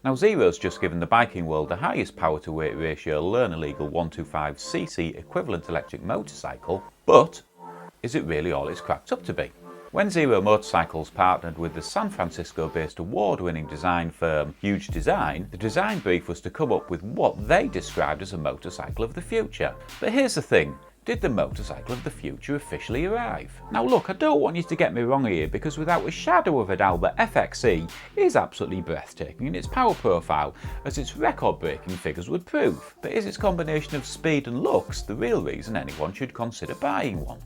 Now Zero's just given the biking world the highest power to weight ratio learner legal 125cc equivalent electric motorcycle, but is it really all it's cracked up to be? When Zero Motorcycles partnered with the San Francisco-based award-winning design firm Huge Design, the design brief was to come up with what they described as a motorcycle of the future. But here's the thing. Did the motorcycle of the future officially arrive? Now look, I don't want you to get me wrong here, because without a shadow of a doubt the FXE is absolutely breathtaking in its power profile, as its record-breaking figures would prove. But is its combination of speed and looks the real reason anyone should consider buying one?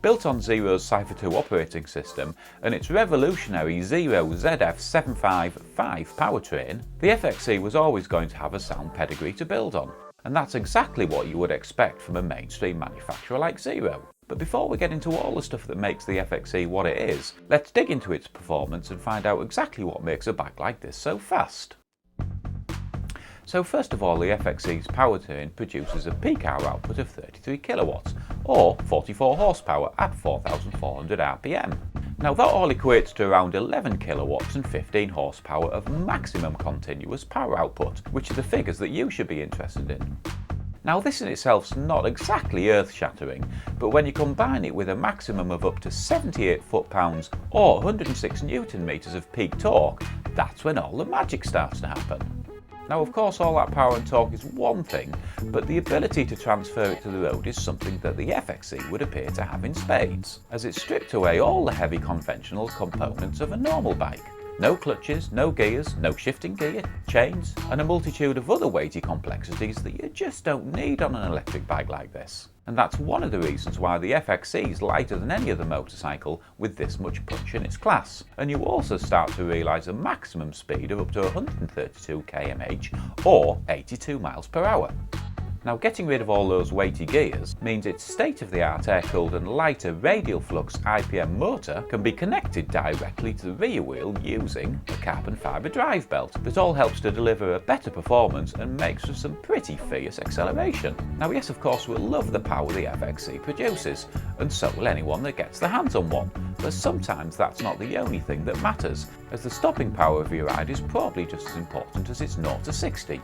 Built on Zero's Cypher 2 operating system and its revolutionary Zero ZF755 powertrain, the FXE was always going to have a sound pedigree to build on. And that's exactly what you would expect from a mainstream manufacturer like Zero. But before we get into all the stuff that makes the FXE what it is, let's dig into its performance and find out exactly what makes a bike like this so fast. So first of all, the FXE's powertrain produces a peak hour output of 33 kilowatts, or 44 horsepower at 4,400 RPM. Now that all equates to around 11 kilowatts and 15 horsepower of maximum continuous power output, which are the figures that you should be interested in. Now this in itself's not exactly earth-shattering, but when you combine it with a maximum of up to 78 foot-pounds or 106 newton meters of peak torque, that's when all the magic starts to happen. Now of course all that power and torque is one thing, but the ability to transfer it to the road is something that the FXE would appear to have in spades, as it stripped away all the heavy conventional components of a normal bike. No clutches, no gears, no shifting gear, chains, and a multitude of other weighty complexities that you just don't need on an electric bike like this. And that's one of the reasons why the FXE is lighter than any other motorcycle with this much punch in its class. And you also start to realise a maximum speed of up to 132 km/h or 82 miles per hour. Now getting rid of all those weighty gears means its state-of-the-art air-cooled and lighter radial flux IPM motor can be connected directly to the rear wheel using a carbon fibre drive belt that all helps to deliver a better performance and makes for some pretty fierce acceleration. Now yes, of course we'll love the power the FXE produces, and so will anyone that gets their hands on one, but sometimes that's not the only thing that matters, as the stopping power of your ride is probably just as important as its 0 to 60.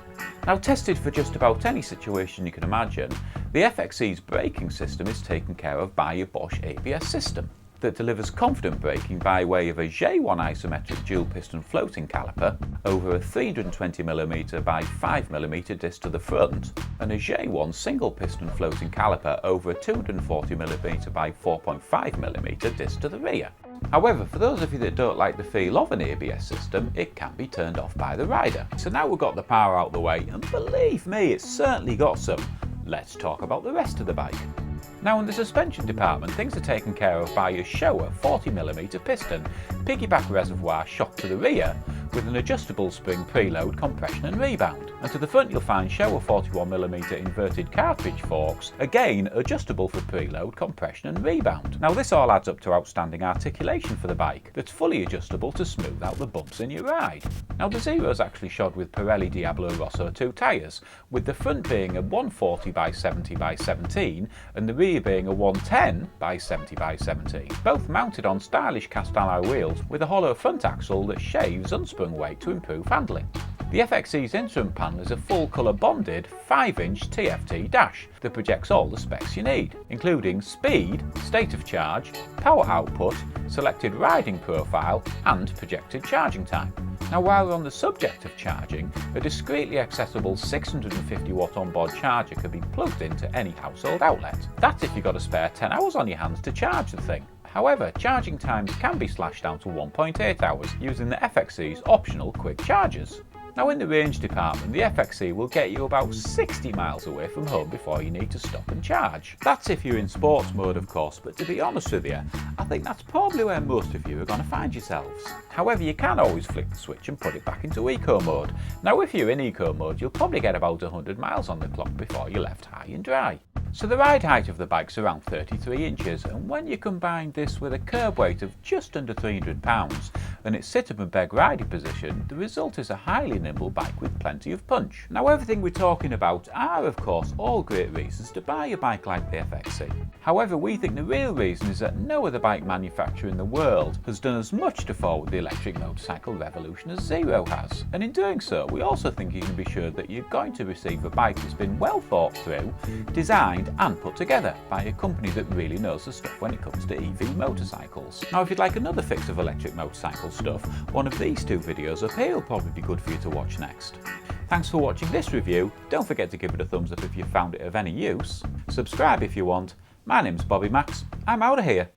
Now tested for just about any situation you can imagine, the FXE's braking system is taken care of by a Bosch ABS system that delivers confident braking by way of a J1 isometric dual piston floating caliper over a 320mm by 5mm disc to the front and a J1 single piston floating caliper over a 240mm by 4.5mm disc to the rear. However, for those of you that don't like the feel of an ABS system, it can be turned off by the rider. So now we've got the power out the way, and believe me, it's certainly got some. Let's talk about the rest of the bike. Now in the suspension department, things are taken care of by a Showa 40mm piston, piggyback reservoir shock to the rear with an adjustable spring preload compression and rebound. And to the front you'll find Showa 41mm inverted cartridge forks, again adjustable for preload, compression and rebound. Now this all adds up to outstanding articulation for the bike that's fully adjustable to smooth out the bumps in your ride. Now the Zero's actually shod with Pirelli Diablo Rosso 2 tyres, with the front being a 140 by 70 by 17 and the rear being a 110 by 70 by 17, both mounted on stylish cast alloy wheels with a hollow front axle that shaves unsprung weight to improve handling. The FXE's instrument panel is a full colour bonded 5-inch TFT dash that projects all the specs you need, including speed, state of charge, power output, selected riding profile and projected charging time. Now while we're on the subject of charging, a discreetly accessible 650 watt onboard charger can be plugged into any household outlet. That's if you've got a spare 10 hours on your hands to charge the thing. However, charging times can be slashed down to 1.8 hours using the FXE's optional quick chargers. Now in the range department, the FXE will get you about 60 miles away from home before you need to stop and charge. That's if you're in sports mode of course, but to be honest with you, I think that's probably where most of you are going to find yourselves. However, you can always flick the switch and put it back into eco mode. Now if you're in eco mode, you'll probably get about 100 miles on the clock before you're left high and dry. So the ride height of the bike's around 33 inches, and when you combine this with a curb weight of just under 300 pounds and its sit-up and beg riding position, the result is a highly nimble bike with plenty of punch. Now everything we're talking about are of course all great reasons to buy a bike like the FXE. However, we think the real reason is that no other bike manufacturer in the world has done as much to forward the electric motorcycle revolution as Zero has. And in doing so, we also think you can be sure that you're going to receive a bike that's been well thought through, designed and put together by a company that really knows the stuff when it comes to EV motorcycles. Now if you'd like another fix of electric motorcycle stuff, one of these two videos up here will probably be good for you to watch next. Thanks for watching this review. Don't forget to give it a thumbs up if you found it of any use. Subscribe if you want. My name's Bobby Max. I'm out of here.